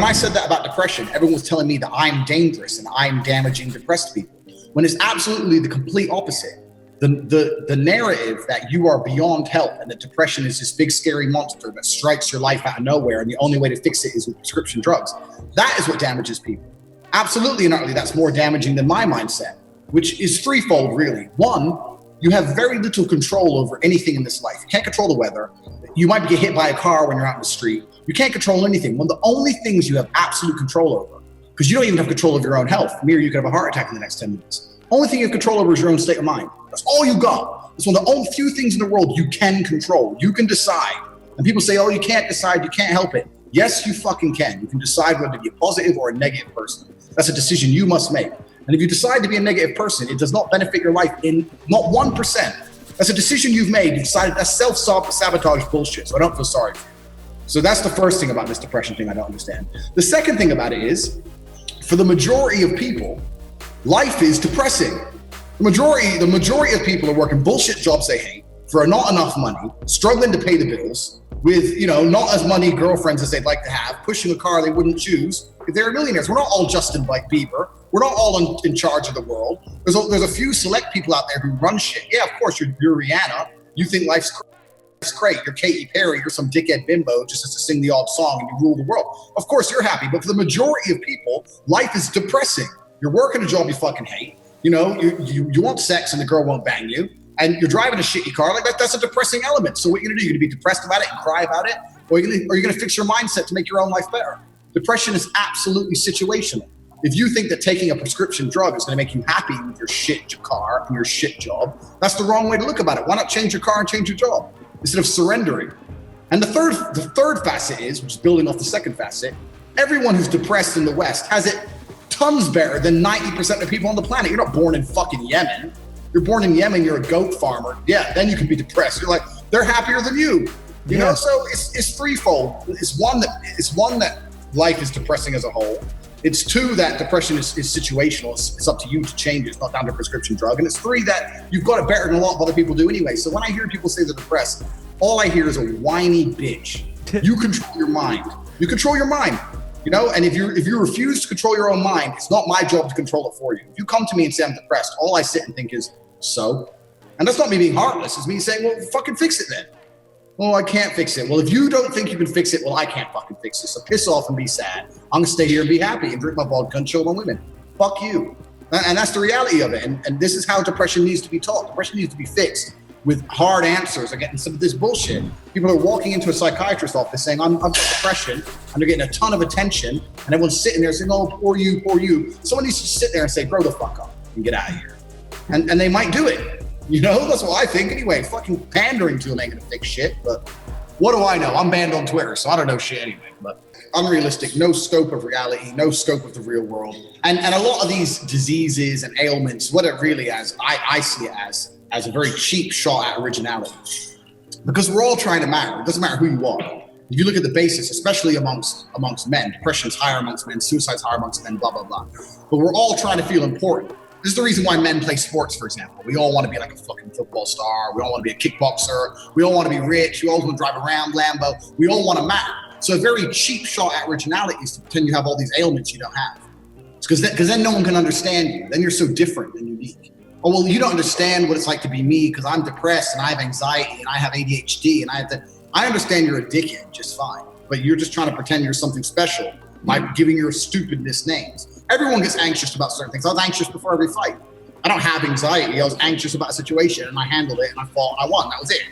I said that about depression, everyone was telling me that I'm dangerous and I'm damaging depressed people, when it's absolutely the complete opposite. The narrative that you are beyond help and that depression is this big scary monster that strikes your life out of nowhere and the only way to fix it is with prescription drugs, that is what damages people. Absolutely and utterly, that's more damaging than my mindset, which is threefold really. One, you have very little control over anything in this life. You can't control the weather. You might get hit by a car when you're out in the street. You can't control anything. One of the only things you have absolute control over, because you don't even have control of your own health. Mir, you could have a heart attack in the next 10 minutes. Only thing you have control over is your own state of mind. That's all you got. It's one of the only few things in the world you can control. You can decide. And people say, oh, you can't decide, you can't help it. Yes, you fucking can. You can decide whether to be a positive or a negative person. That's a decision you must make. And if you decide to be a negative person, it does not benefit your life in not 1%. That's a decision you've made. You decided that's self-sabotage bullshit. So I don't feel sorry for you. So that's the first thing about this depression thing I don't understand. The second thing about it is, for the majority of people, life is depressing. The majority of people are working bullshit jobs they hate for not enough money, struggling to pay the bills, with not as many girlfriends as they'd like to have, pushing a car they wouldn't choose if they were millionaires. We're not all Justin Bieber. We're not all in charge of the world. There's a few select people out there who run shit. Yeah, of course, you're Rihanna. You think life's great. You're Katy Perry. You're some dickhead bimbo just has to sing the odd song and you rule the world. Of course, you're happy. But for the majority of people, life is depressing. You're working a job you fucking hate. You want sex and the girl won't bang you. And you're driving a shitty car. Like that's a depressing element. So what you're gonna do? You're gonna be depressed about it and cry about it? Or you're gonna fix your mindset to make your own life better? Depression is absolutely situational. If you think that taking a prescription drug is gonna make you happy with your shit car and your shit job, that's the wrong way to look about it. Why not change your car and change your job instead of surrendering? And the third facet is, which is building off the second facet, everyone who's depressed in the West has it tons better than 90% of people on the planet. You're not born in fucking Yemen. You're born in Yemen, you're a goat farmer. Yeah, then you can be depressed. You're like, they're happier than you. You know, so it's threefold. It's one that life is depressing as a whole. It's two, that depression is situational. It's up to you to change it. It's not down to a prescription drug. And it's three, that you've got it better than a lot of other people do anyway. So when I hear people say they're depressed, all I hear is a whiny bitch. You control your mind. You control your mind. And if you refuse to control your own mind, it's not my job to control it for you. If you come to me and say I'm depressed, all I sit and think is, so? And that's not me being heartless. It's me saying, well, fucking fix it then. Well, I can't fix it. Well, if you don't think you can fix it, well, I can't fucking fix it. So piss off and be sad. I'm gonna stay here and be happy and drink my vodka and chill on women. Fuck you. And that's the reality of it. And this is how depression needs to be taught. Depression needs to be fixed with hard answers or getting some of this bullshit. People are walking into a psychiatrist's office saying, I've got depression, and they're getting a ton of attention, and everyone's sitting there saying, oh, poor you, poor you. Someone needs to sit there and say, grow the fuck up and get out of here. And they might do it. That's what I think anyway. Fucking pandering to them ain't gonna fix shit, but what do I know? I'm banned on Twitter, so I don't know shit anyway. But unrealistic, no scope of reality, no scope of the real world. And a lot of these diseases and ailments, what it really is, I see it as a very cheap shot at originality. Because we're all trying to matter. It doesn't matter who you are. If you look at the basis, especially amongst men, depression is higher amongst men, suicide's higher amongst men, blah, blah, blah. But we're all trying to feel important. This is the reason why men play sports, for example. We all want to be like a fucking football star. We all want to be a kickboxer. We all want to be rich. We all want to drive around Lambo. We all want to matter. So a very cheap shot at originality is to pretend you have all these ailments you don't have. Because then no one can understand you. Then you're so different and unique. Oh, well, you don't understand what it's like to be me because I'm depressed and I have anxiety and I have ADHD and I understand you're a dickhead just fine, but you're just trying to pretend you're something special by giving your stupidness names. Everyone gets anxious about certain things. I was anxious before every fight. I don't have anxiety. I was anxious about a situation and I handled it and I fought and I won. That was it.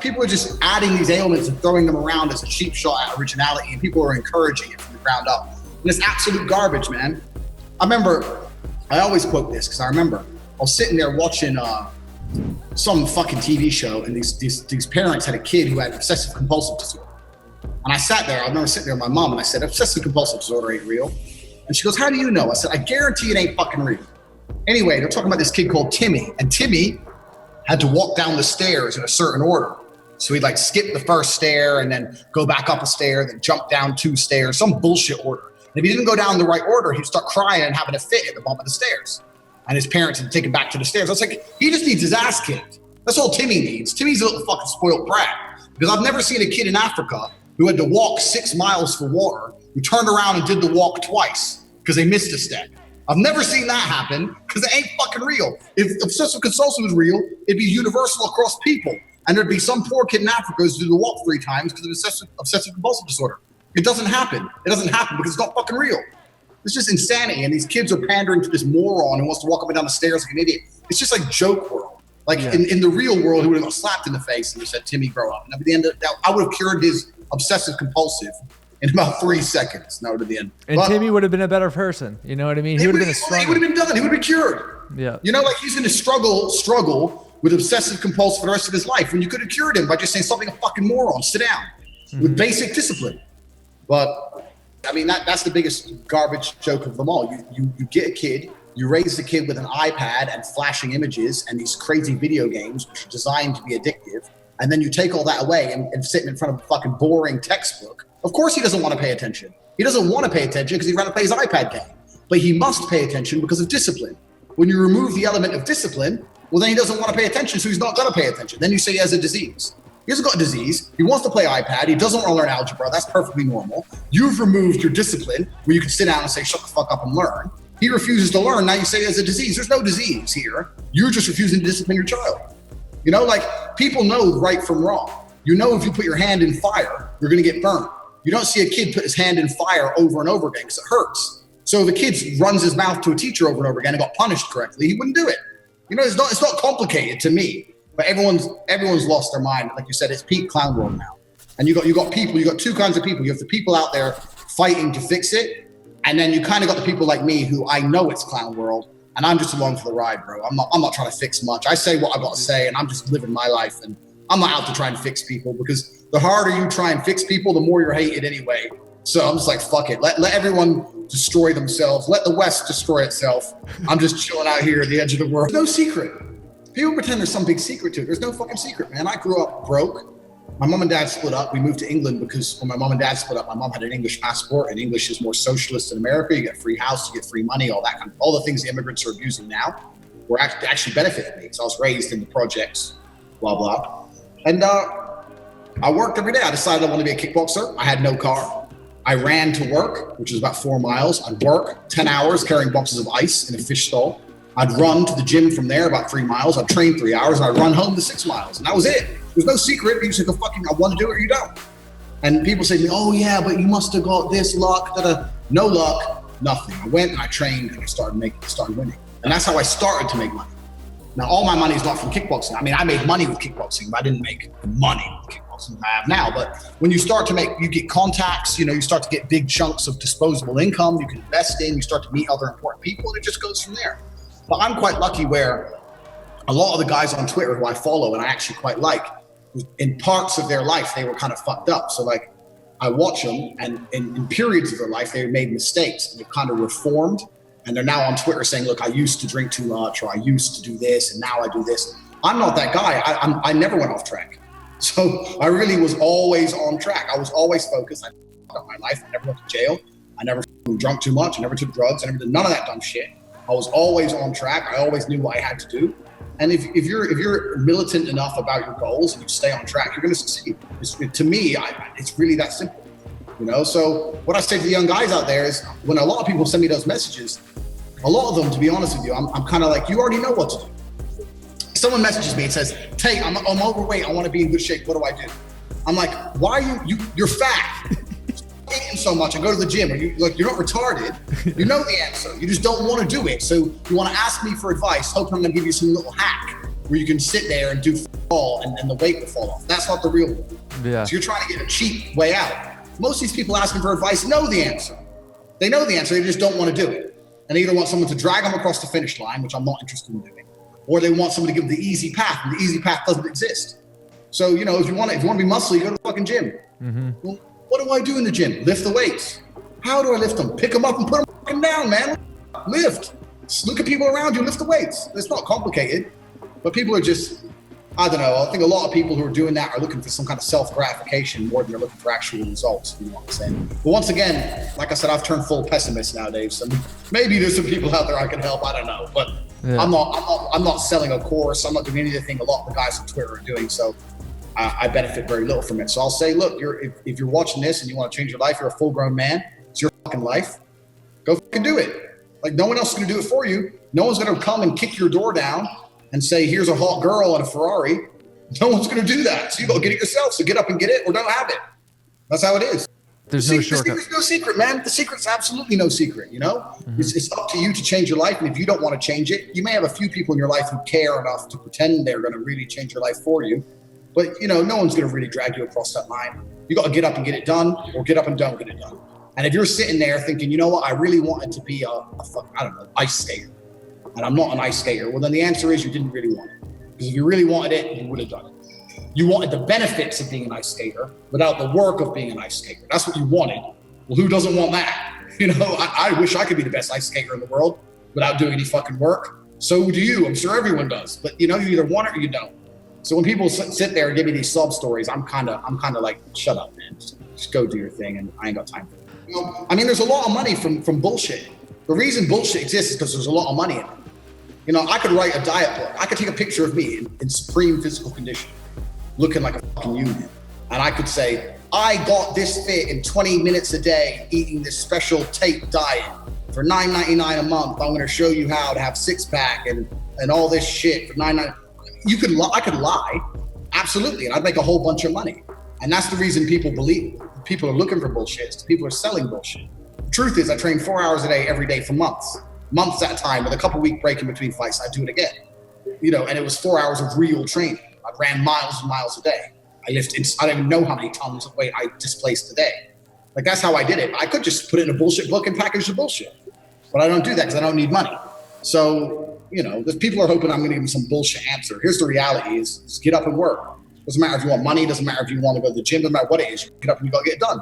People are just adding these ailments and throwing them around as a cheap shot at originality, and people are encouraging it from the ground up. And it's absolute garbage, man. I always quote this because I remember I was sitting there watching some fucking TV show, and these parents had a kid who had obsessive compulsive disorder. And I sat there, I remember sitting there with my mom, and I said, obsessive compulsive disorder ain't real. And she goes, how do you know? I said, I guarantee it ain't fucking real. Anyway, they're talking about this kid called Timmy, and Timmy had to walk down the stairs in a certain order. So he'd skip the first stair and then go back up a stair, then jump down 2 stairs, some bullshit order. And if he didn't go down the right order, he'd start crying and having a fit at the bottom of the stairs. And his parents had to take him back to the stairs. I was like, he just needs his ass kicked. That's all Timmy needs. Timmy's a little fucking spoiled brat. Because I've never seen a kid in Africa who had to walk 6 miles for water who turned around and did the walk twice because they missed a step. I've never seen that happen because it ain't fucking real. If obsessive compulsive was real, it'd be universal across people. And there'd be some poor kid in Africa who's do the walk 3 times because of obsessive compulsive disorder. It doesn't happen. It doesn't happen because it's not fucking real. It's just insanity. And these kids are pandering to this moron who wants to walk up and down the stairs like an idiot. It's just like joke world. Like in the real world, he would have got slapped in the face and said, Timmy, grow up. And at the end of that, I would have cured his obsessive compulsive in about 3 seconds. No, to the end. And Timmy would have been a better person. You know what I mean? He would have been a stronger. He would have been done. He would have been cured. Yeah. You know, like he's going to struggle with obsessive compulsive for the rest of his life when you could have cured him by just saying something a fucking moron. Sit down with basic discipline. But I mean, that's the biggest garbage joke of them all. You get a kid, you raise the kid with an iPad and flashing images and these crazy video games, which are designed to be addictive. And then you take all that away and sit in front of a fucking boring textbook. Of course he doesn't want to pay attention. He doesn't want to pay attention because he'd rather play his iPad game. But he must pay attention because of discipline. When you remove the element of discipline, well, then he doesn't want to pay attention, so he's not going to pay attention. Then you say he has a disease. He hasn't got a disease. He wants to play iPad. He doesn't want to learn algebra. That's perfectly normal. You've removed your discipline where you can sit down and say, shut the fuck up and learn. He refuses to learn. Now you say he has a disease. There's no disease here. You're just refusing to discipline your child. You know, like people know right from wrong. You know, if you put your hand in fire, you're going to get burned. You don't see a kid put his hand in fire over and over again because it hurts. So if a kid runs his mouth to a teacher over and over again and got punished correctly, he wouldn't do it. You know, it's not complicated to me, but everyone's lost their mind. Like you said, it's peak clown world now. And you got 2 kinds of people. You have the people out there fighting to fix it, and then you kind of got the people like me who I know it's clown world, and I'm just along for the ride, bro. I'm not trying to fix much. I say what I got to say, and I'm just living my life, and I'm not out to try and fix people because the harder you try and fix people, the more you're hated anyway. So I'm just like, fuck it. Let everyone destroy themselves. Let the West destroy itself. I'm just chilling out here at the edge of the world. No secret. People pretend there's some big secret to it. There's no fucking secret, man. I grew up broke. My mom and dad split up. We moved to England because when my mom and dad split up, my mom had an English passport, and English is more socialist in America. You get free house, you get free money, all that kind of, all the things the immigrants are abusing now were actually benefited me. So I was raised in the projects, blah, blah. And I worked every day. I decided I wanted to be a kickboxer. I had no car. I ran to work, which was about 4 miles. I'd work 10 hours carrying boxes of ice in a fish stall. I'd run to the gym from there about 3 miles. I'd train 3 hours, and I'd run home to 6 miles. And that was it. There's no secret. You just go fucking, I want to do it or you don't. And people say to me, oh yeah, but you must have got this luck. No luck, nothing. I went and I trained and I started winning. And that's how I started to make money. Now, all my money is not from kickboxing. I mean, I made money with kickboxing, but I didn't make the money with kickboxing I have now. But when you start to you get contacts, you know, you start to get big chunks of disposable income you can invest in, you start to meet other important people, and it just goes from there. But I'm quite lucky where a lot of the guys on Twitter who I follow and I actually quite like, in parts of their life, they were kind of fucked up. So like, I watch them, and in periods of their life, they made mistakes and they've kind of reformed. And they're now on Twitter saying, look, I used to drink too much, or I used to do this, and now I do this. I'm not that guy. I never went off track. So I really was always on track. I was always focused. I fucked up my life. I never went to jail. I never drunk too much. I never took drugs. I never did none of that dumb shit. I was always on track. I always knew what I had to do. And if you're militant enough about your goals and you stay on track, you're going to succeed. To me, it's really that simple. You know, so what I say to the young guys out there is, when a lot of people send me those messages, a lot of them, to be honest with you, I'm kind of like, you already know what to do. Someone messages me and says, Tate, I'm overweight. I want to be in good shape. What do I do? I'm like, why are you're fat. Eating so much and go to the gym. You're not retarded. You know the answer. You just don't want to do it. So you want to ask me for advice, hoping I'm going to give you some little hack where you can sit there and do all and the weight will fall off. That's not the real one. Yeah. So you're trying to get a cheap way out. Most of these people asking for advice know the answer. They know the answer. They just don't want to do it. And they either want someone to drag them across the finish line, which I'm not interested in doing, or they want someone to give them the easy path, and the easy path doesn't exist. So, you know, if you want to be muscly, you go to the fucking gym. Mm-hmm. Well, what do I do in the gym? Lift the weights. How do I lift them? Pick them up and put them fucking down, man. Lift. Just look at people around you, lift the weights. It's not complicated, but people are just, I don't know. I think a lot of people who are doing that are looking for some kind of self-gratification more than they're looking for actual results, you know what I'm saying? But once again, like I said, I've turned full pessimist nowadays. So maybe there's some people out there I can help. I don't know, but yeah. I'm not selling a course. I'm not doing anything a lot of the guys on Twitter are doing. So I benefit very little from it. So I'll say, look, if you're watching this and you want to change your life, you're a full-grown man. It's your fucking life. Go fucking do it. Like, no one else is going to do it for you. No one's going to come and kick your door down and say, here's a hot girl and a Ferrari. No one's going to do that. So you got to get it yourself. So get up and get it or don't have it. That's how it is. There's no shortcut. There's no secret, man. The secret's absolutely no secret, you know? Mm-hmm. It's up to you to change your life. And if you don't want to change it, you may have a few people in your life who care enough to pretend they're going to really change your life for you. But, you know, no one's going to really drag you across that line. You got to get up and get it done, or get up and don't get it done. And if you're sitting there thinking, you know what, I really wanted to be ice skater, and I'm not an ice skater, well, then the answer is you didn't really want it. Because if you really wanted it, you would have done it. You wanted the benefits of being an ice skater without the work of being an ice skater. That's what you wanted. Well, who doesn't want that? You know, I wish I could be the best ice skater in the world without doing any fucking work. So do you. I'm sure everyone does. But, you know, you either want it or you don't. So when people sit there and give me these sob stories, I'm kind of like, shut up, man. Just go do your thing, and I ain't got time for it. You know, I mean, there's a lot of money from bullshit. The reason bullshit exists is because there's a lot of money in it. You know, I could write a diet book. I could take a picture of me in supreme physical condition, looking like a fucking union. And I could say, I got this fit in 20 minutes a day, eating this special tape diet for $9.99 a month. I'm going to show you how to have six pack and all this shit for $9.99. I could lie, absolutely, and I'd make a whole bunch of money. And that's the reason people are looking for bullshit. People are selling bullshit. The truth is, I train 4 hours a day every day for months at a time, with a couple week break in between fights. I do it again, you know, and it was 4 hours of real training. I ran miles and miles a day. I don't even know how many tons of weight I displaced a day. Like, that's how I did it. I could just put it in a bullshit book and package the bullshit, but I don't do that because I don't need money. So, you know, the people are hoping I'm going to give them some bullshit answer. Here's the reality: is just get up and work. Doesn't matter if you want money. Doesn't matter if you want to go to the gym. Doesn't matter what it is. You get up and you got to get it done.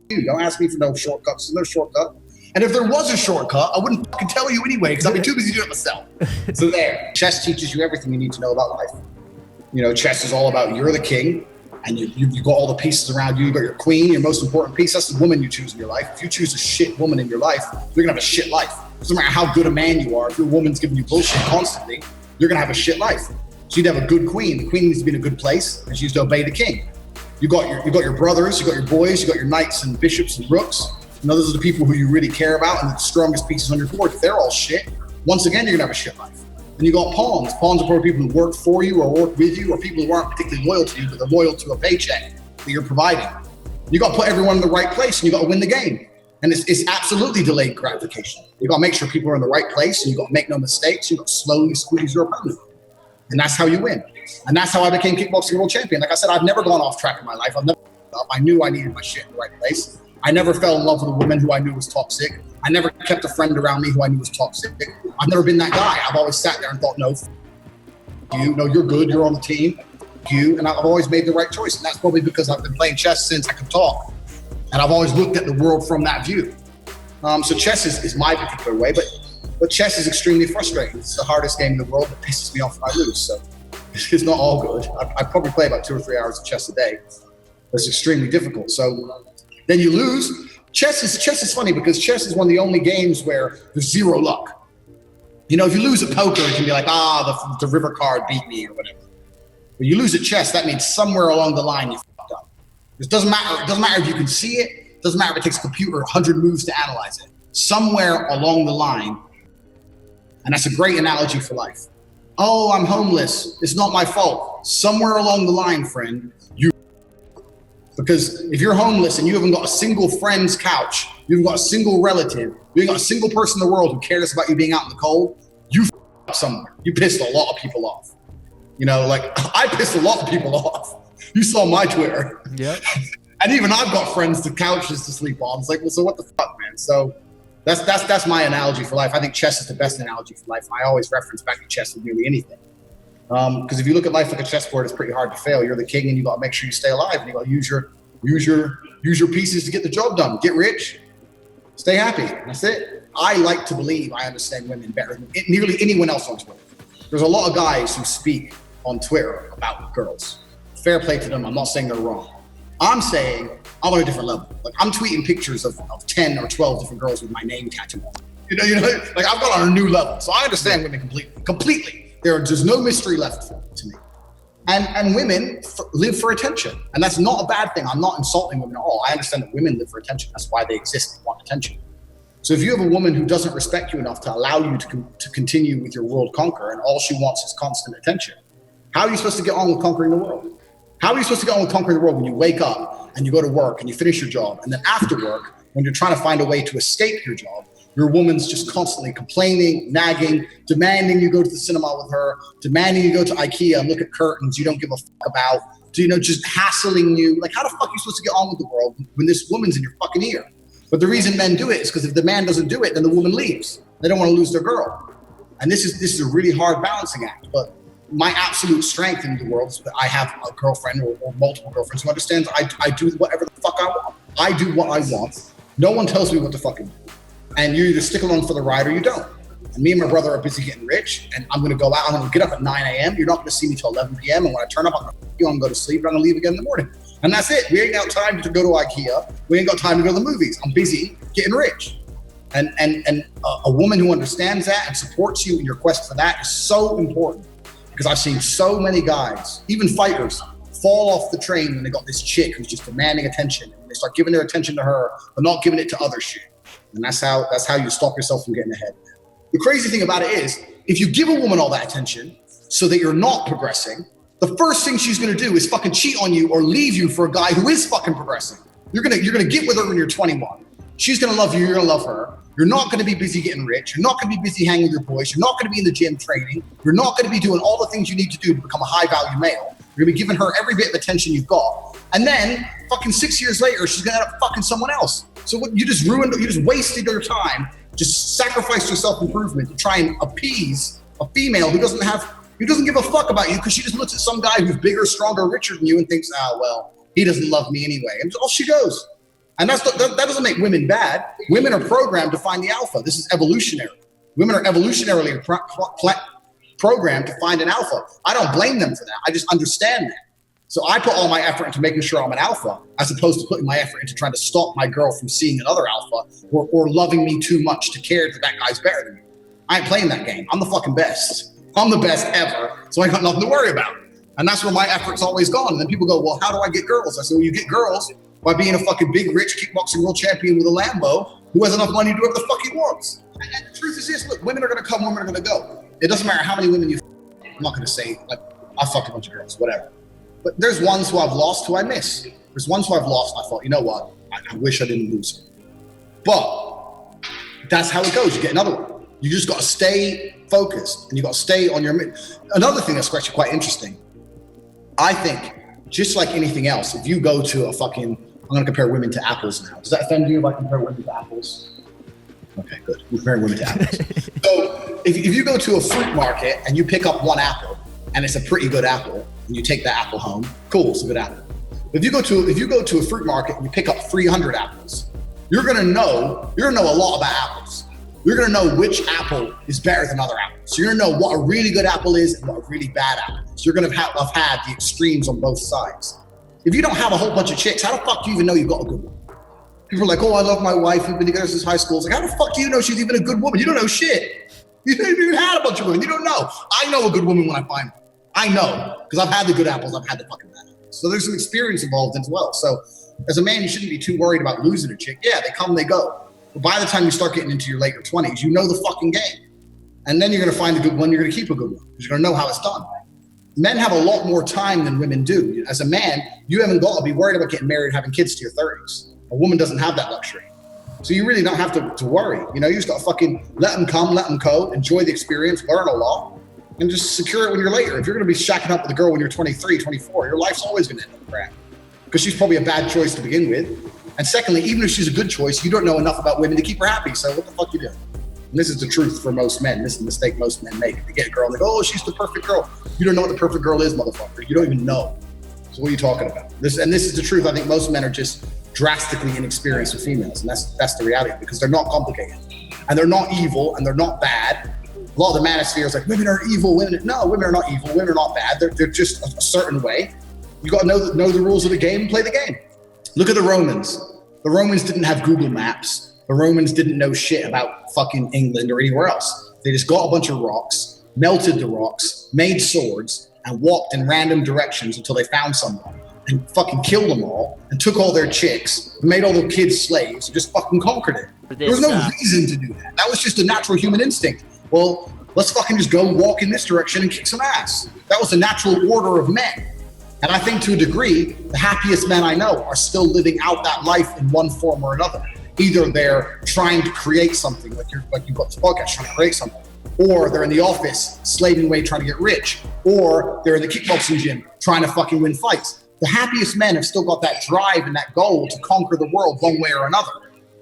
Don't ask me for no shortcuts. There's no shortcut. And if there was a shortcut, I wouldn't fucking tell you anyway, because I'd be too busy doing it myself. So there. Chess teaches you everything you need to know about life. You know, chess is all about you're the king, and you've got all the pieces around you. You've got your queen, your most important piece. That's the woman you choose in your life. If you choose a shit woman in your life, you're going to have a shit life. Doesn't matter how good a man you are. If your woman's giving you bullshit constantly, you're going to have a shit life. So you'd have a good queen. The queen needs to be in a good place, and she needs to obey the king. You got your brothers, you got your boys, you got your knights and bishops and rooks. You know, those are the people who you really care about and the strongest pieces on your board. If they're all shit, once again, you're going to have a shit life. And you got pawns. Pawns are probably people who work for you or work with you, or people who aren't particularly loyal to you, but they're loyal to a paycheck that you're providing. You got to put everyone in the right place, and you got to win the game. And it's absolutely delayed gratification. You got to make sure people are in the right place, and you got to make no mistakes. You got to slowly squeeze your opponent. And that's how you win. And that's how I became kickboxing world champion. Like I said, I've never gone off track in my life. I knew I needed my shit in the right place. I never fell in love with a woman who I knew was toxic. I never kept a friend around me who I knew was toxic. I've never been that guy. I've always sat there and thought, no, you. No, you're good. You're on the team. You. And I've always made the right choice. And that's probably because I've been playing chess since I could talk. And I've always looked at the world from that view. So chess is my particular way, but chess is extremely frustrating. It's the hardest game in the world that pisses me off when I lose. So it's not all good. I probably play about 2 or 3 hours of chess a day. But it's extremely difficult. So then you lose. Chess is funny because chess is one of the only games where there's zero luck. You know, if you lose at poker, it can be like, the river card beat me or whatever. But you lose at chess, that means somewhere along the line you fucked up. It doesn't matter. It doesn't matter if you can see it. It doesn't matter if it takes a computer 100 moves to analyze it. Somewhere along the line, and that's a great analogy for life. Oh, I'm homeless. It's not my fault. Somewhere along the line, friend, because if you're homeless and you haven't got a single friend's couch, you haven't got a single relative, you haven't got a single person in the world who cares about you being out in the cold, you f***ed up somewhere. You pissed a lot of people off. You know, like I pissed a lot of people off. You saw my Twitter. Yep. And even I've got friends to couches to sleep on. It's like, well, so what the fuck, man? So that's my analogy for life. I think chess is the best analogy for life. I always reference back to chess with nearly anything. Because if you look at life like a chessboard, it's pretty hard to fail. You're the king, and you got to make sure you stay alive, and you got to use your pieces to get the job done. Get rich, stay happy. That's it. I like to believe I understand women better than nearly anyone else on Twitter. There's a lot of guys who speak on Twitter about girls. Fair play to them. I'm not saying they're wrong. I'm saying I'm on a different level. Like I'm tweeting pictures of 10 or 12 different girls with my name tattooed on. You know, like I've got on a new level. So I understand women completely. There's no mystery left to me. And women live for attention. And that's not a bad thing. I'm not insulting women at all. I understand that women live for attention. That's why they exist. They want attention. So if you have a woman who doesn't respect you enough to allow you to continue with your world conquer, and all she wants is constant attention, how are you supposed to get on with conquering the world? How are you supposed to get on with conquering the world when you wake up and you go to work and you finish your job, and then after work, when you're trying to find a way to escape your job, your woman's just constantly complaining, nagging, demanding you go to the cinema with her, demanding you go to IKEA and look at curtains you don't give a fuck about, just hassling you. Like, how the fuck are you supposed to get on with the world when this woman's in your fucking ear? But the reason men do it is because if the man doesn't do it, then the woman leaves. They don't want to lose their girl. And this is a really hard balancing act. But my absolute strength in the world is that I have a girlfriend or multiple girlfriends who understands I do whatever the fuck I want. I do what I want. No one tells me what to fucking do. And you either stick along for the ride or you don't. And me and my brother are busy getting rich, and I'm going to go out. I'm going to get up at 9 a.m. You're not going to see me till 11 p.m. And when I turn up, I'm going to go to sleep, and I'm going to leave again in the morning. And that's it. We ain't got time to go to IKEA. We ain't got time to go to the movies. I'm busy getting rich. And a woman who understands that and supports you in your quest for that is so important. Because I've seen so many guys, even fighters, fall off the train when they got this chick who's just demanding attention. And they start giving their attention to her, but not giving it to other shit. And that's how you stop yourself from getting ahead. The crazy thing about it is, if you give a woman all that attention so that you're not progressing, the first thing she's gonna do is fucking cheat on you or leave you for a guy who is fucking progressing. You're gonna get with her when you're 21. She's gonna love you, you're gonna love her. You're not gonna be busy getting rich. You're not gonna be busy hanging with your boys. You're not gonna be in the gym training. You're not gonna be doing all the things you need to do to become a high value male. You're gonna be giving her every bit of attention you've got. And then fucking 6 years later, she's gonna end up fucking someone else. So what, you just wasted your time, just sacrificed your self-improvement to try and appease a female who doesn't give a fuck about you because she just looks at some guy who's bigger, stronger, richer than you and thinks, well, he doesn't love me anyway. And off she goes. And that doesn't make women bad. Women are programmed to find the alpha. This is evolutionary. Women are evolutionarily programmed to find an alpha. I don't blame them for that. I just understand that. So I put all my effort into making sure I'm an alpha, as opposed to putting my effort into trying to stop my girl from seeing another alpha or loving me too much to care that guy's better than me. I ain't playing that game. I'm the fucking best. I'm the best ever, so I got nothing to worry about. And that's where my effort's always gone. And then people go, well, how do I get girls? I say, well, you get girls by being a fucking big, rich kickboxing world champion with a Lambo who has enough money to do whatever the fuck he wants. And the truth is this, look, women are going to come, women are going to go. It doesn't matter how many women you I'm not going to say, like, I fucked a bunch of girls, whatever. But there's ones who I've lost who I miss. There's ones who I've lost and I thought, you know what? I wish I didn't lose her. But that's how it goes. You get another one. You just got to stay focused and you got to stay on your. Another thing that's actually quite interesting, I think, just like anything else, if you go to a fucking, I'm going to compare women to apples now. Does that offend you if I compare women to apples? Okay, good. We're comparing women to apples. So if you go to a fruit market and you pick up one apple and it's a pretty good apple and you take that apple home, cool, it's a good apple. If you go to a fruit market and you pick up 300 apples, you're going to know a lot about apples. You're going to know which apple is better than other apples. You're going to know what a really good apple is and what a really bad apple is. You're going to have had the extremes on both sides. If you don't have a whole bunch of chicks, how the fuck do you even know you've got a good one? People are like, oh, I love my wife. We've been together since high school. It's like, how the fuck do you know she's even a good woman? You don't know shit. You haven't even had a bunch of women. You don't know. I know a good woman when I find one. I know, because I've had the good apples. I've had the fucking bad apples. So there's some experience involved as well. So as a man, you shouldn't be too worried about losing a chick. Yeah, they come, they go. But by the time you start getting into your later 20s, you know the fucking game. And then you're going to find a good one. You're going to keep a good one because you're going to know how it's done. Men have a lot more time than women do. As a man, you haven't got to be worried about getting married, having kids to your 30s. A woman doesn't have that luxury. So you really don't have to worry. You know, you just got to fucking let them come, let them go, enjoy the experience, learn a lot, and just secure it when you're later. If you're going to be shacking up with a girl when you're 23, 24, your life's always going to end up crap because she's probably a bad choice to begin with. And secondly, even if she's a good choice, you don't know enough about women to keep her happy. So what the fuck you doing? And this is the truth for most men. This is the mistake most men make. They get a girl and they go, oh, she's the perfect girl. You don't know what the perfect girl is, motherfucker. You don't even know. So what are you talking about? This is the truth. I think most men are just drastically inexperienced with females. And that's the reality because they're not complicated. And they're not evil and they're not bad. A lot of the manosphere is like, women are evil. Women are not evil. Women are not bad. They're just a certain way. You got to know the rules of the game and play the game. Look at the Romans. The Romans didn't have Google Maps. The Romans didn't know shit about fucking England or anywhere else. They just got a bunch of rocks, melted the rocks, made swords, and walked in random directions until they found someone and fucking killed them all and took all their chicks, made all their kids slaves, and just fucking conquered it. There was no reason to do that. That was just a natural human instinct. Well, let's fucking just go walk in this direction and kick some ass. That was the natural order of men. And I think to a degree, the happiest men I know are still living out that life in one form or another. Either they're trying to create something, like you've got this podcast, trying to create something, or they're in the office slaving away trying to get rich, or they're in the kickboxing gym trying to fucking win fights. The happiest men have still got that drive and that goal to conquer the world one way or another.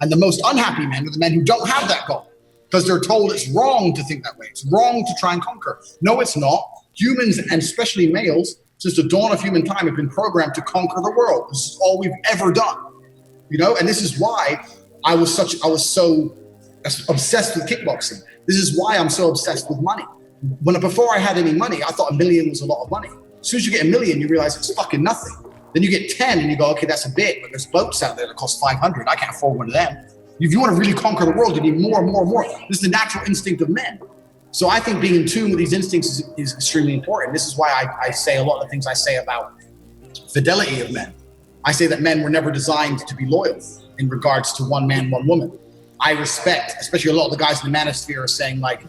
And the most unhappy men are the men who don't have that goal because they're told it's wrong to think that way. It's wrong to try and conquer. No, it's not. Humans, and especially males, since the dawn of human time, have been programmed to conquer the world. This is all we've ever done, you know. And this is why I was so obsessed with kickboxing. This is why I'm so obsessed with money. Before I had any money, I thought $1 million was a lot of money. As soon as you get $1 million, you realize it's fucking nothing. Then you get 10 and you go, okay, that's a bit, but there's boats out there that cost 500. I can't afford one of them. If you want to really conquer the world, you need more and more and more. This is the natural instinct of men. So I think being in tune with these instincts is extremely important. This is why I say a lot of the things I say about fidelity of men. I say that men were never designed to be loyal in regards to one man, one woman. I respect, especially a lot of the guys in the manosphere are saying like,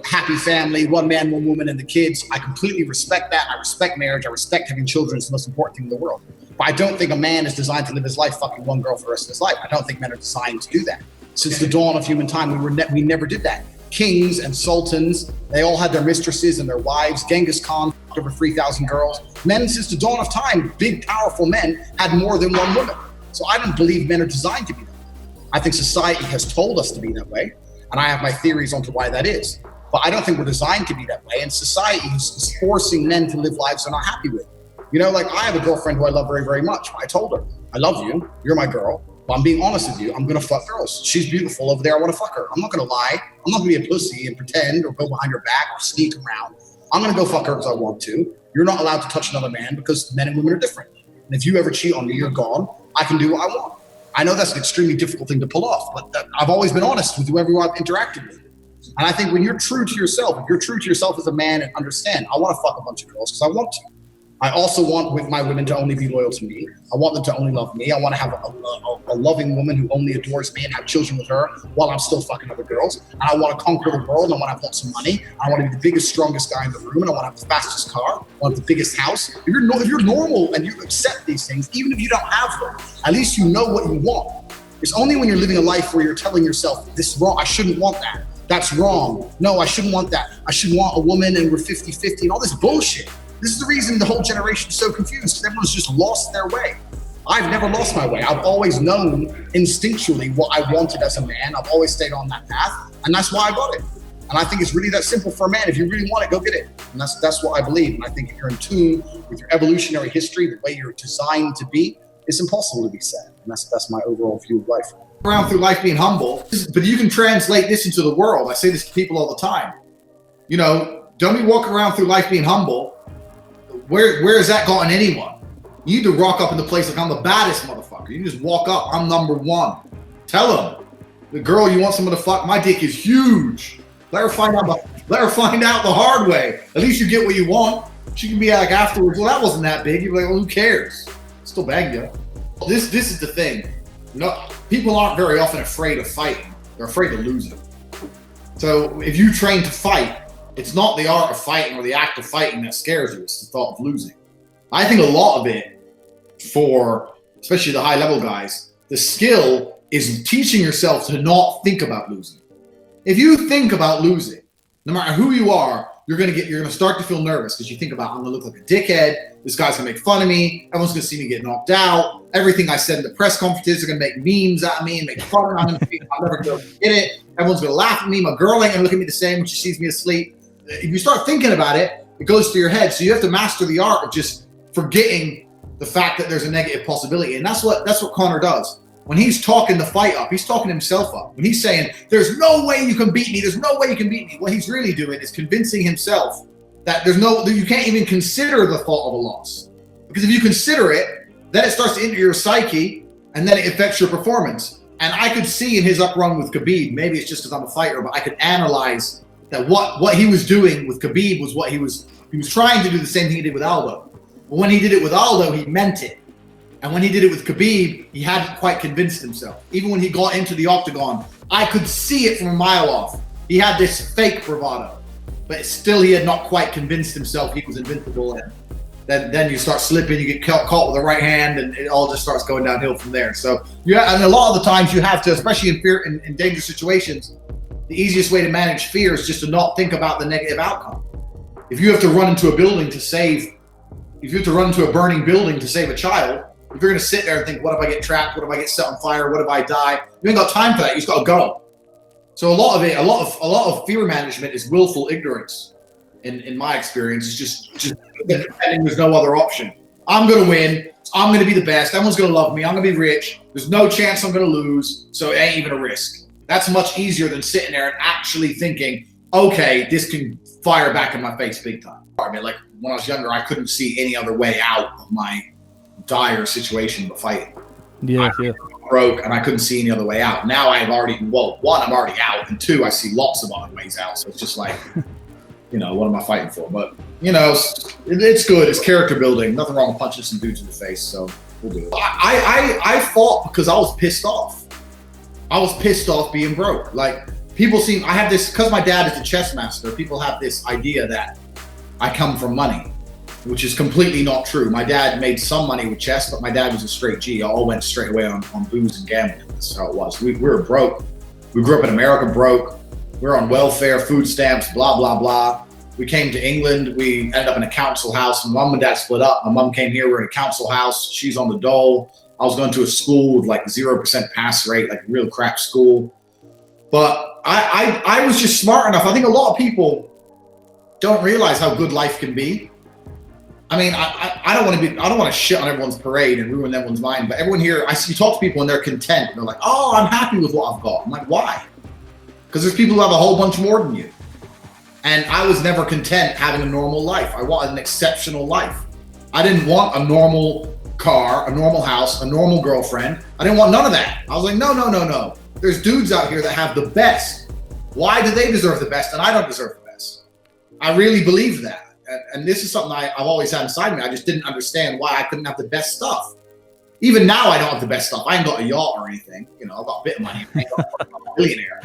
happy family, one man, one woman, and the kids. I completely respect that. I respect marriage. I respect having children. It's the most important thing in the world. But I don't think a man is designed to live his life fucking one girl for the rest of his life. I don't think men are designed to do that. Since the dawn of human time, we never did that. Kings and sultans, they all had their mistresses and their wives. Genghis Khan fucked over 3,000 girls. Men, since the dawn of time, big, powerful men had more than one woman. So I don't believe men are designed to be that way. I think society has told us to be that way. And I have my theories onto why that is. But I don't think we're designed to be that way. And society is forcing men to live lives they're not happy with. You know, like I have a girlfriend who I love very, very much. I told her, I love you. You're my girl. But I'm being honest with you. I'm going to fuck girls. She's beautiful over there. I want to fuck her. I'm not going to lie. I'm not going to be a pussy and pretend or go behind her back or sneak around. I'm going to go fuck her because I want to. You're not allowed to touch another man because men and women are different. And if you ever cheat on me, you're gone. I can do what I want. I know that's an extremely difficult thing to pull off, but I've always been honest with whoever I've interacted with. And I think when you're true to yourself, if you're true to yourself as a man and understand, I want to fuck a bunch of girls because I want to. I also want with my women to only be loyal to me. I want them to only love me. I want to have a loving woman who only adores me and have children with her while I'm still fucking other girls. And I want to conquer the world. And I want to have lots of money. I want to be the biggest, strongest guy in the room. And I want to have the fastest car. I want the biggest house. If you're normal and you accept these things, even if you don't have them, at least you know what you want. It's only when you're living a life where you're telling yourself, this is wrong, I shouldn't want that. That's wrong. No, I shouldn't want that. I should want a woman and we're 50-50 and all this bullshit. This is the reason the whole generation is so confused because everyone's just lost their way. I've never lost my way. I've always known instinctually what I wanted as a man. I've always stayed on that path, and that's why I got it. And I think it's really that simple for a man. If you really want it, go get it. And that's what I believe. And I think if you're in tune with your evolutionary history, the way you're designed to be, it's impossible to be sad. And that's my overall view of life. Around through life being humble, but you can translate this into the world. I say this to people all the time. You know, don't be walking around through life being humble. Where has that gotten anyone? You need to rock up in the place like I'm the baddest motherfucker. You just walk up, I'm number one. Tell them, the girl you want someone to fuck, my dick is huge. Let her find out the hard way. At least you get what you want. She can be like afterwards, well, that wasn't that big. You're like, well, who cares? Still bag you. This is the thing. No, people aren't very often afraid of fighting. They're afraid of losing. So if you train to fight, it's not the art of fighting or the act of fighting that scares you. It's the thought of losing. I think a lot of it, for especially the high level guys, the skill is teaching yourself to not think about losing. If you think about losing, no matter who you are, you're gonna start to feel nervous because you think about, I'm gonna look like a dickhead. This guy's gonna make fun of me. Everyone's gonna see me get knocked out. Everything I said in the press conferences are gonna make memes at me and make fun of me. I'm never gonna get it. Everyone's gonna laugh at me. My girl ain't gonna look at me the same when she sees me asleep. If you start thinking about it, it goes through your head. So you have to master the art of just forgetting the fact that there's a negative possibility. And that's what Conor does. When he's talking the fight up, he's talking himself up. When he's saying, there's no way you can beat me, there's no way you can beat me, what he's really doing is convincing himself that you can't even consider the thought of a loss. Because if you consider it, then it starts to enter your psyche, and then it affects your performance. And I could see in his up run with Khabib, maybe it's just because I'm a fighter, but I could analyze that what he was doing with Khabib was what he was trying to do the same thing he did with Aldo. But when he did it with Aldo, he meant it. And when he did it with Khabib, he hadn't quite convinced himself. Even when he got into the octagon, I could see it from a mile off. He had this fake bravado, but still he had not quite convinced himself he was invincible. And then you start slipping, you get caught with the right hand, and it all just starts going downhill from there. So yeah, and a lot of the times you have to, especially in dangerous situations, the easiest way to manage fear is just to not think about the negative outcome. If you have to run into a building to save, if you have to run into a burning building to save a child, if you're going to sit there and think, what if I get trapped? What if I get set on fire? What if I die? You ain't got time for that. You just got to go. So a lot of fear management is willful ignorance. In my experience, it's just pretending there's no other option. I'm going to win. I'm going to be the best. Everyone's going to love me. I'm going to be rich. There's no chance I'm going to lose. So it ain't even a risk. That's much easier than sitting there and actually thinking, okay, this can fire back in my face big time. I mean, like when I was younger, I couldn't see any other way out of my dire situation but fighting. Yeah. Broke and I couldn't see any other way out. Now I've already, well, one, I'm already out, and two, I see lots of other ways out. So it's just like, you know, what am I fighting for? But, you know, it's good. It's character building. Nothing wrong with punching some dudes in the face. So we'll do it. I fought because I was pissed off. I was pissed off being broke. Like, people seem, I have this, because my dad is a chess master, people have this idea that I come from money, which is completely not true. My dad made some money with chess, but my dad was a straight G. All went straight away on booze and gambling. That's how it was. We were broke. We grew up in America broke. We were on welfare, food stamps, blah, blah, blah. We came to England. We ended up in a council house. My mom and dad split up. My mom came here. We're in a council house. She's on the dole. I was going to a school with like 0% pass rate, like real crap school. But I was just smart enough. I think a lot of people don't realize how good life can be. I mean, I don't want to shit on everyone's parade and ruin everyone's mind, but everyone here, you talk to people and they're content. They're like, oh, I'm happy with what I've got. I'm like, why? Because there's people who have a whole bunch more than you. And I was never content having a normal life. I wanted an exceptional life. I didn't want a normal car, a normal house, a normal girlfriend. I didn't want none of that. I was like, no. There's dudes out here that have the best. Why do they deserve the best and I don't deserve the best? I really believe that. And this is something I've always had inside me. I just didn't understand why I couldn't have the best stuff. Even now, I don't have the best stuff. I ain't got a yacht or anything. You know, I've got a bit of money. I'm a billionaire.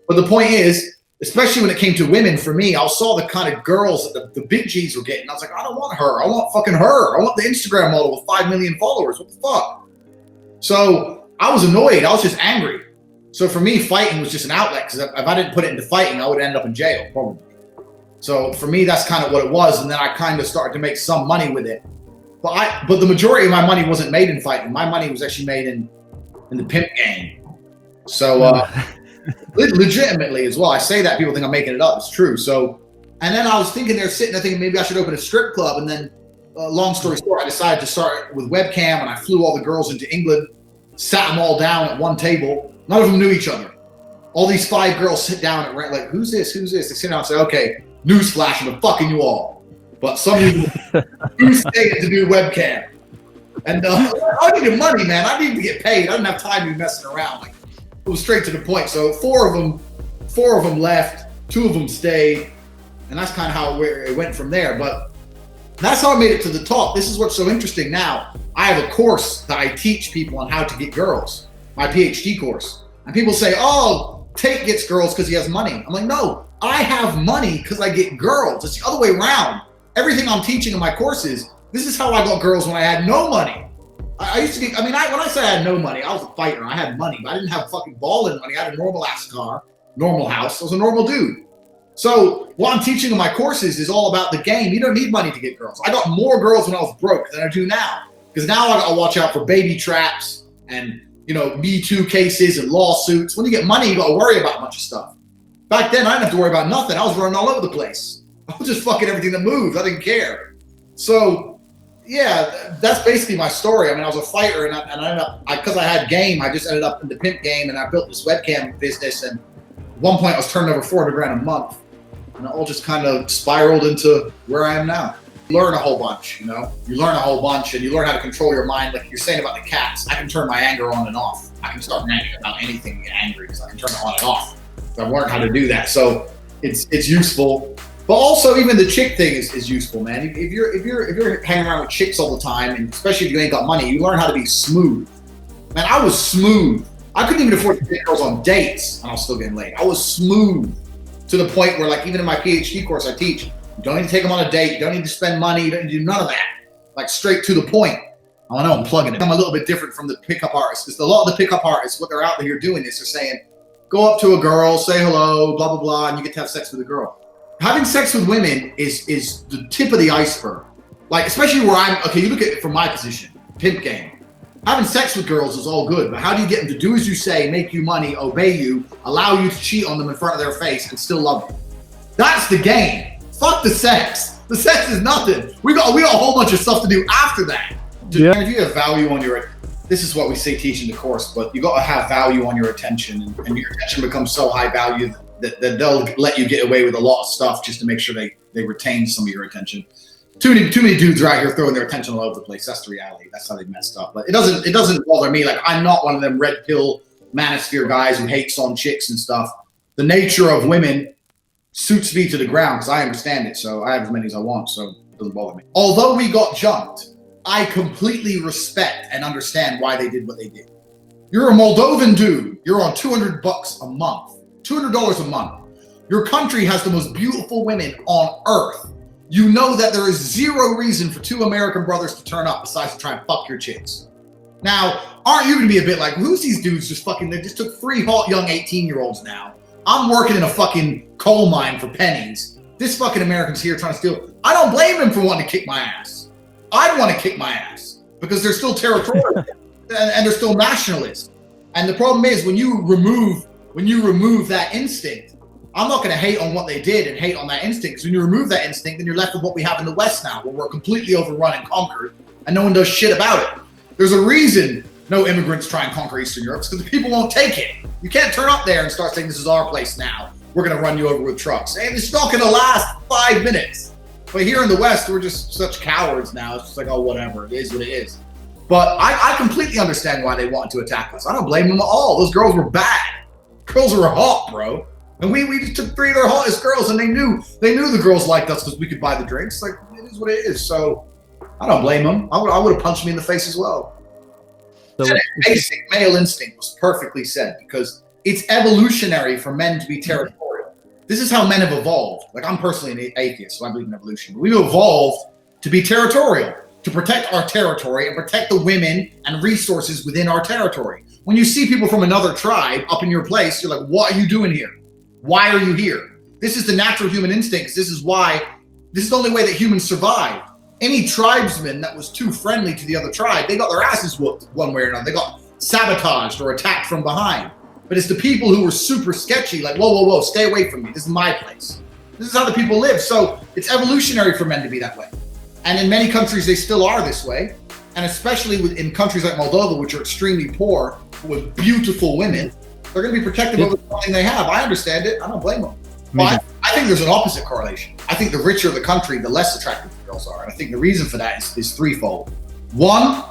But the point is, especially when it came to women, for me, I saw the kind of girls that the big G's were getting. I was like, I don't want her. I want fucking her. I want the Instagram model with 5 million followers. What the fuck? So I was annoyed. I was just angry. So for me, fighting was just an outlet, because if I didn't put it into fighting, I would end up in jail, probably. So for me, that's kind of what it was. And then I kind of started to make some money with it. But the majority of my money wasn't made in fighting. My money was actually made in the pimp game. So legitimately as well. I say that, people think I'm making it up. It's true. So, and then I was thinking there, sitting there thinking maybe I should open a strip club. And then long story short, I decided to start with webcam, and I flew all the girls into England, sat them all down at one table. None of them knew each other. All these 5 girls sit down and like, who's this? Who's this? They sit down and say, okay, newsflash, I'm fucking you all. But some people do stay to do webcam. And I needed money, man. I needed to get paid. I didn't have time to be messing around. Like, it was straight to the point. So 4 of them left, 2 of them stayed. And that's kind of how it went from there. But that's how I made it to the top. This is what's so interesting now. I have a course that I teach people on how to get girls, my PhD course. And people say, oh, Tate gets girls because he has money. I'm like, no, I have money because I get girls. It's the other way around. Everything I'm teaching in my courses, this is how I got girls when I had no money. I used to get, when I say I had no money, I was a fighter. I had money, but I didn't have fucking balling money. I had a normal ass car, normal house. I was a normal dude. So what I'm teaching in my courses is all about the game. You don't need money to get girls. I got more girls when I was broke than I do now. Because now I got to watch out for baby traps and, Me Too cases and lawsuits. When you get money, you got to worry about a bunch of stuff. Back then, I didn't have to worry about nothing. I was running all over the place. I was just fucking everything that moved. I didn't care. So, yeah, that's basically my story. I was a fighter, and I ended up, because I had game, I just ended up in the pimp game, and I built this webcam business. And at one point, I was turning over $400,000 a month. And it all just kind of spiraled into where I am now. You learn a whole bunch, You learn a whole bunch, and you learn how to control your mind. Like you're saying about the cats, I can turn my anger on and off. I can start ranting about anything and get angry because I can turn it on and off. So I've learned how to do that. So it's useful. But also, even the chick thing is useful, man. If you're hanging around with chicks all the time, and especially if you ain't got money, you learn how to be smooth. Man, I was smooth. I couldn't even afford to take girls on dates, and I was still getting laid. I was smooth to the point where, like, even in my PhD course I teach, you don't need to take them on a date. You don't need to spend money. You don't need to do none of that. Like, straight to the point. I know I'm plugging it. I'm a little bit different from the pickup artists, because a lot of the pickup artists, what they're out here doing is they're saying, go up to a girl, say hello, blah, blah, blah, and you get to have sex with a girl. Having sex with women is the tip of the iceberg. Like, especially where I'm, okay, you look at it from my position, pimp game. Having sex with girls is all good, but how do you get them to do as you say, make you money, obey you, allow you to cheat on them in front of their face and still love you? That's the game. Fuck the sex. The sex is nothing. We got a whole bunch of stuff to do after that. If you have value on your, this is what we say teach in the course, but you got to have value on your attention, and your attention becomes so high value that they'll let you get away with a lot of stuff just to make sure they retain some of your attention. Too many dudes are out here throwing their attention all over the place. That's the reality. That's how they messed up. But it doesn't bother me. Like, I'm not one of them red pill manosphere guys who hates on chicks and stuff. The nature of women suits me to the ground because I understand it. So I have as many as I want. So it doesn't bother me. Although we got jumped, I completely respect and understand why they did what they did. You're a Moldovan dude. You're on $200 a month. $200 a month. Your country has the most beautiful women on earth. You know that there is zero reason for two American brothers to turn up besides to try and fuck your chicks. Now, aren't you gonna be a bit like, who's these dudes just fucking, they just took 3 hot young 18-year-olds now. I'm working in a fucking coal mine for pennies. This fucking American's here trying to steal. I don't blame them for wanting to kick my ass. I'd want to kick my ass because they're still territorial and they're still nationalists. And the problem is when you remove that instinct, I'm not going to hate on what they did and hate on that instinct. Because when you remove that instinct, then you're left with what we have in the West now, where we're completely overrun and conquered, and no one does shit about it. There's a reason no immigrants try and conquer Eastern Europe, because the people won't take it. You can't turn up there and start saying, this is our place now. We're going to run you over with trucks. And it's not going to last 5 minutes. But here in the West, we're just such cowards now. It's just like, oh, whatever. It is what it is. But I completely understand why they wanted to attack us. I don't blame them at all. Those girls were bad. Girls were hot, bro. And we just took 3 of their hottest girls, and they knew the girls liked us because we could buy the drinks. Like, it is what it is. So I don't blame them. I would have punched me in the face as well. So basic male instinct was perfectly said, because it's evolutionary for men to be territorial. This is how men have evolved. Like, I'm personally an atheist, so I believe in evolution. But we've evolved to be territorial, to protect our territory and protect the women and resources within our territory. When you see people from another tribe up in your place, you're like, what are you doing here? Why are you here? This is the natural human instinct. This is the only way that humans survive. Any tribesman that was too friendly to the other tribe, they got their asses whooped one way or another. They got sabotaged or attacked from behind. But it's the people who were super sketchy, like, whoa, whoa, whoa, stay away from me. This is my place. This is how the people live. So it's evolutionary for men to be that way. And in many countries, they still are this way. And especially in countries like Moldova, which are extremely poor, with beautiful women, they're going to be protective of something they have. I understand it. I don't blame them. But I think there's an opposite correlation. I think the richer the country, the less attractive the girls are. And I think the reason for that is threefold. One,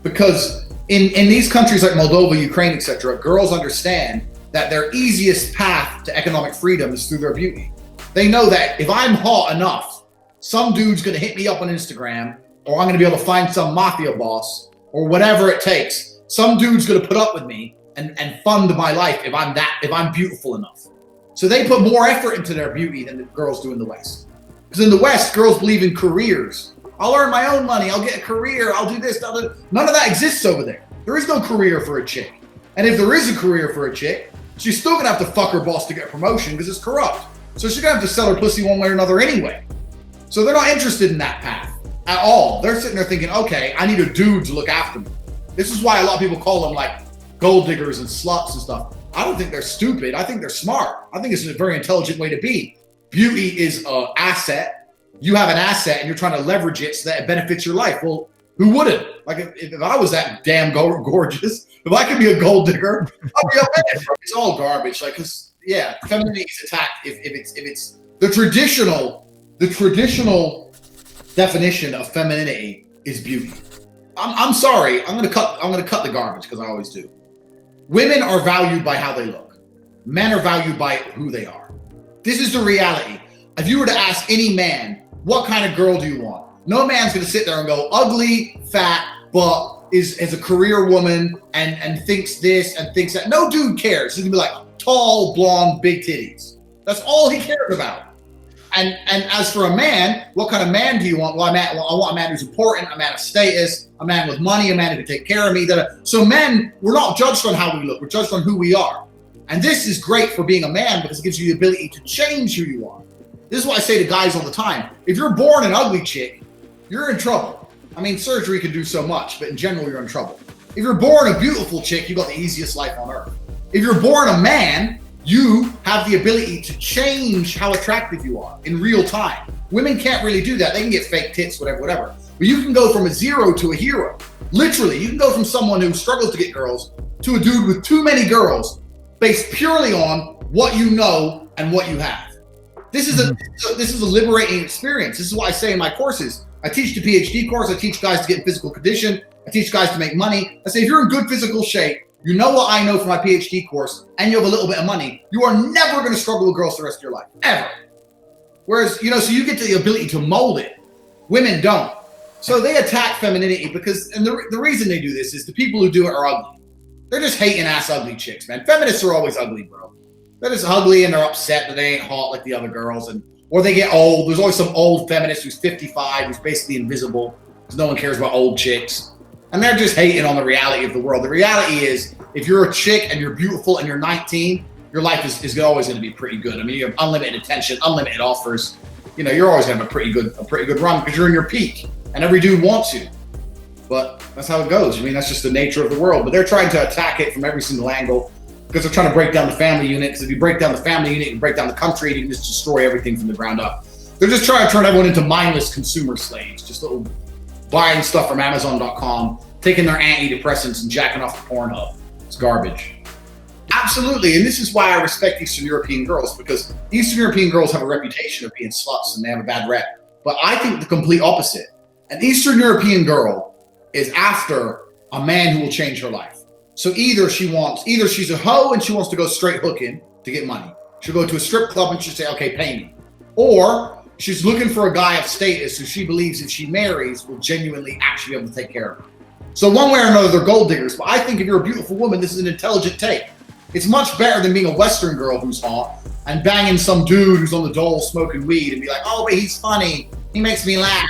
because in these countries like Moldova, Ukraine, etc., girls understand that their easiest path to economic freedom is through their beauty. They know that if I'm hot enough, some dude's going to hit me up on Instagram, or I'm going to be able to find some mafia boss, or whatever it takes. Some dude's going to put up with me and fund my life if I'm beautiful enough. So they put more effort into their beauty than the girls do in the West. Because in the West, girls believe in careers. I'll earn my own money. I'll get a career. I'll do this. None of that exists over there. There is no career for a chick. And if there is a career for a chick, she's still going to have to fuck her boss to get a promotion because it's corrupt. So she's going to have to sell her pussy one way or another anyway. So they're not interested in that path at all. They're sitting there thinking, okay, I need a dude to look after me. This is why a lot of people call them like gold diggers and sluts and stuff. I don't think they're stupid. I think they're smart. I think it's a very intelligent way to be. Beauty is an asset. You have an asset and you're trying to leverage it so that it benefits your life. Well, who wouldn't? Like if I was that damn gorgeous, if I could be a gold digger, I'd be up in it. It's all garbage. Like, cause yeah, femininity is attacked if it's the traditional definition of femininity is beauty. I'm sorry. I'm gonna cut the garbage because I always do. Women are valued by how they look. Men are valued by who they are. This is the reality. If you were to ask any man, what kind of girl do you want? No man's going to sit there and go, ugly, fat, but is a career woman and thinks this and thinks that. No dude cares. He's going to be like, tall, blonde, big titties. That's all he cares about. And as for a man, what kind of man do you want? Well, I want a man who's important, a man of status, a man with money, a man who can take care of me. So men, we're not judged on how we look. We're judged on who we are. And this is great for being a man because it gives you the ability to change who you are. This is what I say to guys all the time. If you're born an ugly chick, you're in trouble. I mean, surgery can do so much, but in general, you're in trouble. If you're born a beautiful chick, you've got the easiest life on earth. If you're born a man, you have the ability to change how attractive you are in real time. Women can't really do that. They can get fake tits, whatever. But you can go from a zero to a hero. Literally, you can go from someone who struggles to get girls to a dude with too many girls based purely on what you know and what you have. This is a liberating experience. This is what I say in my courses. I teach the PhD course. I teach guys to get in physical condition. I teach guys to make money. I say, if you're in good physical shape, you know what I know from my PhD course, and you have a little bit of money, you are never going to struggle with girls the rest of your life, ever. Whereas, so you get the ability to mold it. Women don't. So they attack femininity because, and the reason they do this is the people who do it are ugly. They're just hating ass ugly chicks, man. Feminists are always ugly, bro. They're just ugly and they're upset that they ain't hot like the other girls, or they get old. There's always some old feminist who's 55, who's basically invisible because no one cares about old chicks. And they're just hating on the reality of the world. The reality is, if you're a chick and you're beautiful and you're 19, your life is always going to be pretty good. I mean, you have unlimited attention, unlimited offers. You're always going to have a pretty good run because you're in your peak, and every dude wants you. But that's how it goes. I mean, that's just the nature of the world. But they're trying to attack it from every single angle because they're trying to break down the family unit. Because if you break down the family unit, you can break down the country, and you can just destroy everything from the ground up. They're just trying to turn everyone into mindless consumer slaves, just little buying stuff from Amazon.com, taking their antidepressants and jacking off the Pornhub. It's garbage. Absolutely. And this is why I respect Eastern European girls, because Eastern European girls have a reputation of being sluts and they have a bad rep. But I think the complete opposite. An Eastern European girl is after a man who will change her life. So either she's a hoe and she wants to go straight hooking to get money. She'll go to a strip club and she'll say, okay, pay me. Or she's looking for a guy of status who she believes if she marries will genuinely actually be able to take care of her. So one way or another, they're gold diggers. But I think if you're a beautiful woman, this is an intelligent take. It's much better than being a Western girl who's hot and banging some dude who's on the dole smoking weed and be like, oh, but he's funny. He makes me laugh.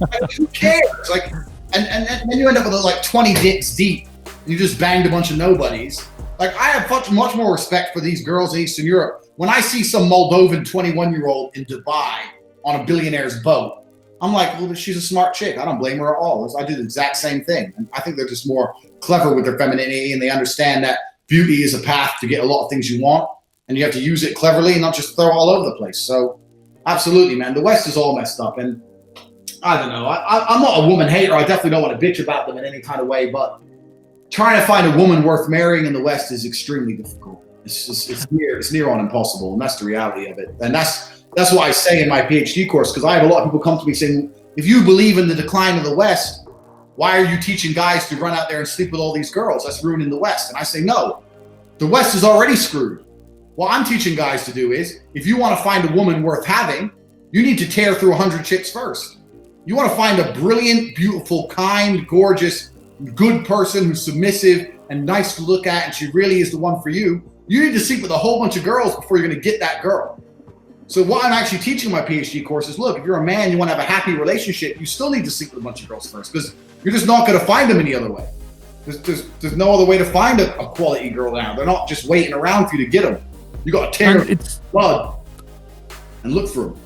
Like, who cares? Like, and then you end up with like 20 dicks deep. You just banged a bunch of nobodies. Like, I have much more respect for these girls in Eastern Europe. When I see some Moldovan 21-year-old in Dubai on a billionaire's boat, I'm like, well, she's a smart chick. I don't blame her at all. I do the exact same thing. And I think they're just more clever with their femininity, and they understand that beauty is a path to get a lot of things you want, and you have to use it cleverly and not just throw all over the place. So absolutely, man. The West is all messed up. And I don't know. I'm not a woman hater. I definitely don't want to bitch about them in any kind of way, but trying to find a woman worth marrying in the West is extremely difficult. It's near on impossible, and that's the reality of it. And that's what I say in my PhD course, because I have a lot of people come to me saying, if you believe in the decline of the West, why are you teaching guys to run out there and sleep with all these girls? That's ruining the West. And I say, no, the West is already screwed. What I'm teaching guys to do is, if you want to find a woman worth having, you need to tear through 100 chicks first. You want to find a brilliant, beautiful, kind, gorgeous, good person who's submissive and nice to look at, and she really is the one for you. You need to sleep with a whole bunch of girls before you're going to get that girl. So what I'm actually teaching in my PhD course is, look, if you're a man, you want to have a happy relationship, you still need to sleep with a bunch of girls first, because you're just not going to find them any other way. There's no other way to find a quality girl now. They're not just waiting around for you to get them. You got to tear blood and look for them.